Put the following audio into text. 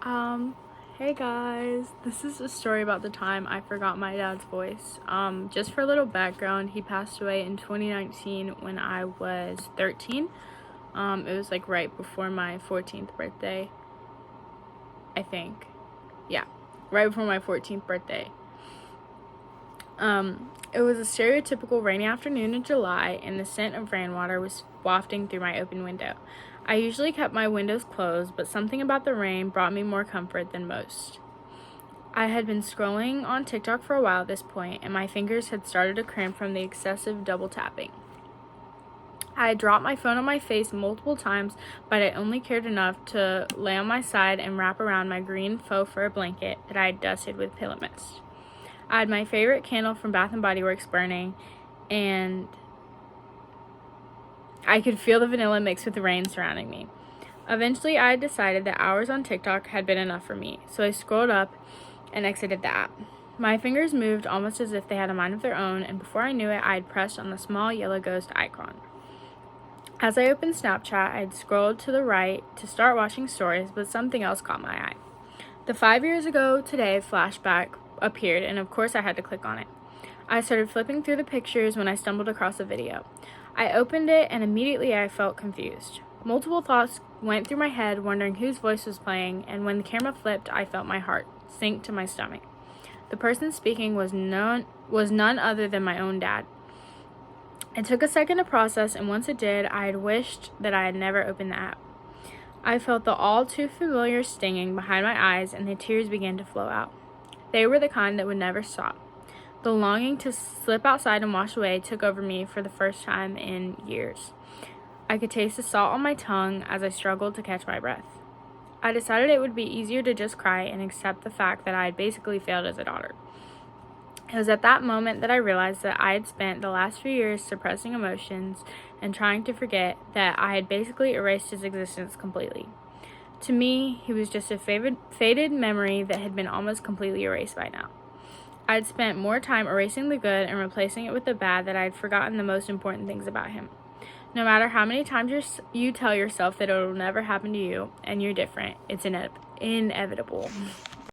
Um, hey guys, this is a story about the time I forgot my dad's voice. Just for a little background, he passed away in 2019 when I was 13. It was like right before my 14th birthday, I think. Yeah, right before my 14th birthday. It was a stereotypical rainy afternoon in July, and the scent of rainwater was wafting through my open window. I usually kept my windows closed, but something about the rain brought me more comfort than most. I had been scrolling on TikTok for a while at this point, and my fingers had started to cramp from the excessive double tapping. I had dropped my phone on my face multiple times, but I only cared enough to lay on my side and wrap around my green faux fur blanket that I had dusted with pillow mist. I had my favorite candle from Bath & Body Works burning, and I could feel the vanilla mixed with the rain surrounding me. Eventually, I had decided that hours on TikTok had been enough for me, so I scrolled up and exited the app. My fingers moved almost as if they had a mind of their own, and before I knew it, I had pressed on the small yellow ghost icon. As I opened Snapchat, I had scrolled to the right to start watching stories, but something else caught my eye. The 5 years ago today flashback appeared, and of course I had to click on it. I started flipping through the pictures when I stumbled across a video. I opened it, and immediately I felt confused. Multiple thoughts went through my head, wondering whose voice was playing, and when the camera flipped, I felt my heart sink to my stomach. The person speaking was none other than my own dad. It took a second to process, and once it did, I had wished that I had never opened the app. I felt the all too familiar stinging behind my eyes, and the tears began to flow out. They were the kind that would never stop. The longing to slip outside and wash away took over me for the first time in years. I could taste the salt on my tongue as I struggled to catch my breath. I decided it would be easier to just cry and accept the fact that I had basically failed as a daughter. It was at that moment that I realized that I had spent the last few years suppressing emotions and trying to forget that I had basically erased his existence completely. To me, he was just a faded memory that had been almost completely erased by now. I had spent more time erasing the good and replacing it with the bad that I had forgotten the most important things about him. No matter how many times you tell yourself that it will never happen to you and you're different, it's inevitable.